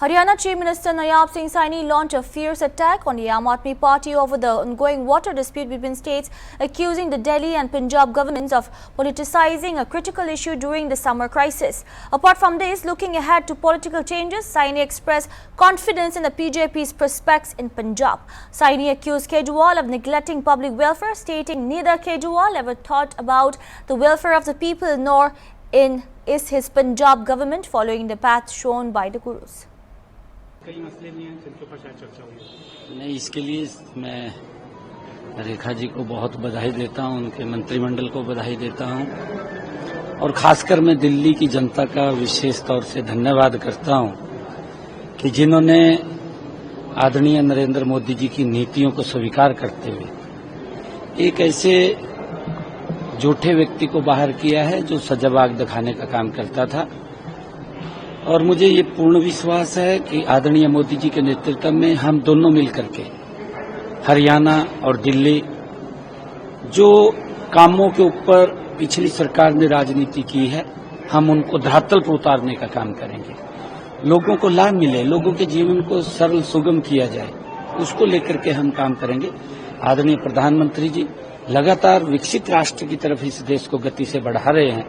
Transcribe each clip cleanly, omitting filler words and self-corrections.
Haryana Chief Minister Nayab Singh Saini launched a fierce attack on the Aam Aadmi Party over the ongoing water dispute between states, accusing the Delhi and Punjab governments of politicizing a critical issue during the summer crisis. Apart from this, looking ahead to political changes, Saini expressed confidence in the BJP's prospects in Punjab. Saini accused Kejriwal of neglecting public welfare, stating neither Kejriwal ever thought about the welfare of the people nor is his Punjab government following the path shown by the Gurus. कई मसले भी हैं जिनके ऊपर शायद चर्चा हुई। नहीं, इसके लिए मैं रेखा जी को बहुत बधाई देता हूं, उनके मंत्रिमंडल को बधाई देता हूं और खासकर मैं दिल्ली की जनता का विशेष तौर से धन्यवाद करता हूं कि जिन्होंने आदरणीय नरेंद्र मोदी जी की नीतियों को स्वीकार करते हुए एक ऐसे झूठे व्यक्ति को बाहर किया है जो सजावाग दिखाने का काम करता था। और मुझे ये पूर्ण विश्वास है कि आदरणीय मोदी जी के नेतृत्व में हम दोनों मिलकर के हरियाणा और दिल्ली जो कामों के ऊपर पिछली सरकार ने राजनीति की है, हम उनको धरातल पर उतारने का काम करेंगे। लोगों को लाभ मिले, लोगों के जीवन को सरल सुगम किया जाए, उसको लेकर के हम काम करेंगे। आदरणीय प्रधानमंत्री जी लगातार विकसित राष्ट्र की तरफ इस देश को गति से बढ़ा रहे हैं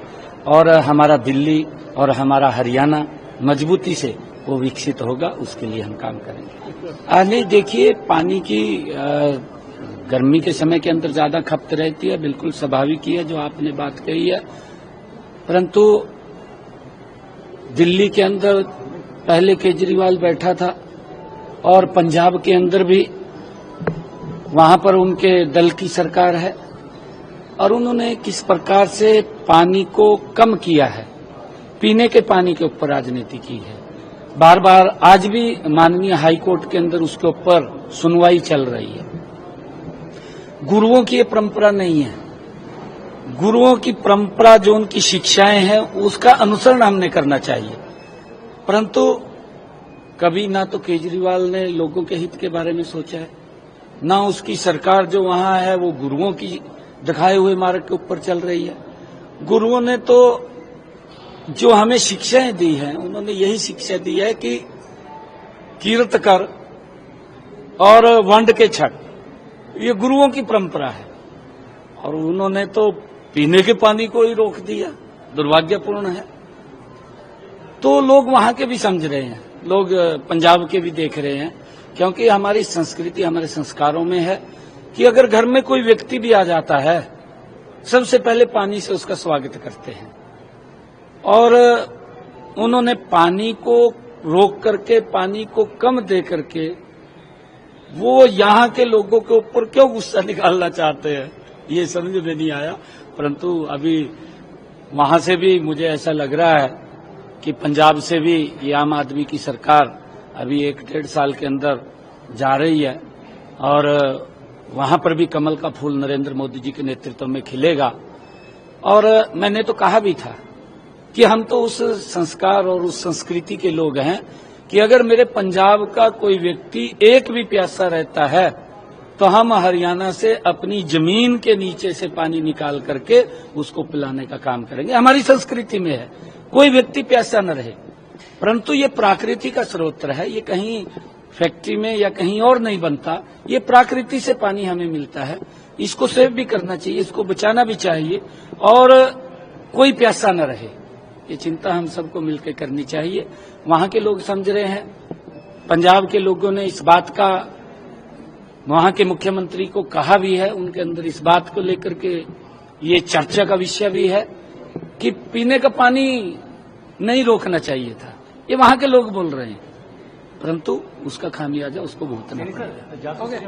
और हमारा दिल्ली और हमारा हरियाणा मजबूती से वो विकसित होगा, उसके लिए हम काम करेंगे। नहीं, देखिए, पानी की गर्मी के समय के अंदर ज्यादा खपत रहती है, बिल्कुल स्वाभाविक ही है जो आपने बात कही है। परंतु दिल्ली के अंदर पहले केजरीवाल बैठा था और पंजाब के अंदर भी वहां पर उनके दल की सरकार है और उन्होंने किस प्रकार से पानी को कम किया है, पीने के पानी के ऊपर राजनीति की है। बार बार आज भी माननीय हाई कोर्ट के अंदर उसके ऊपर सुनवाई चल रही है। गुरुओं की ये परंपरा नहीं है। गुरुओं की परंपरा जो उनकी शिक्षाएं हैं उसका अनुसरण हमने करना चाहिए। परंतु कभी ना तो केजरीवाल ने लोगों के हित के बारे में सोचा है, ना उसकी सरकार जो वहां है वो गुरुओं की दिखाए हुए मार्ग के ऊपर चल रही है। गुरुओं ने तो जो हमें शिक्षाएं दी हैं, उन्होंने यही शिक्षा दी है कि कीर्त कर और वंड के छठ, ये गुरुओं की परंपरा है। और उन्होंने तो पीने के पानी को ही रोक दिया, दुर्भाग्यपूर्ण है। तो लोग वहां के भी समझ रहे हैं, लोग पंजाब के भी देख रहे हैं, क्योंकि हमारी संस्कृति हमारे संस्कारों में है कि अगर घर में कोई व्यक्ति भी आ जाता है, सबसे पहले पानी से उसका स्वागत करते हैं। और उन्होंने पानी को रोक करके, पानी को कम दे करके वो यहाँ के लोगों के ऊपर क्यों गुस्सा निकालना चाहते हैं, ये समझ में नहीं आया। परंतु अभी वहां से भी मुझे ऐसा लग रहा है कि पंजाब से भी ये आम आदमी की सरकार अभी 1-1.5 साल के अंदर जा रही है और वहां पर भी कमल का फूल नरेंद्र मोदी जी के नेतृत्व में खिलेगा। और मैंने तो कहा भी था कि हम तो उस संस्कार और उस संस्कृति के लोग हैं कि अगर मेरे पंजाब का कोई व्यक्ति एक भी प्यासा रहता है तो हम हरियाणा से अपनी जमीन के नीचे से पानी निकाल करके उसको पिलाने का काम करेंगे। हमारी संस्कृति में है कोई व्यक्ति प्यासा न रहे। परंतु ये प्रकृति का स्रोत है, ये कहीं फैक्ट्री में या कहीं और नहीं बनता, ये प्रकृति से पानी हमें मिलता है। इसको सेव भी करना चाहिए, इसको बचाना भी चाहिए और कोई प्यासा न रहे, ये चिंता हम सबको मिलकर करनी चाहिए। वहां के लोग समझ रहे हैं, पंजाब के लोगों ने इस बात का वहां के मुख्यमंत्री को कहा भी है, उनके अंदर इस बात को लेकर के ये चर्चा का विषय भी है कि पीने का पानी नहीं रोकना चाहिए था। ये वहां के लोग बोल रहे हैं, परंतु उसका खामियाजा उसको भुगतना पड़ेगा।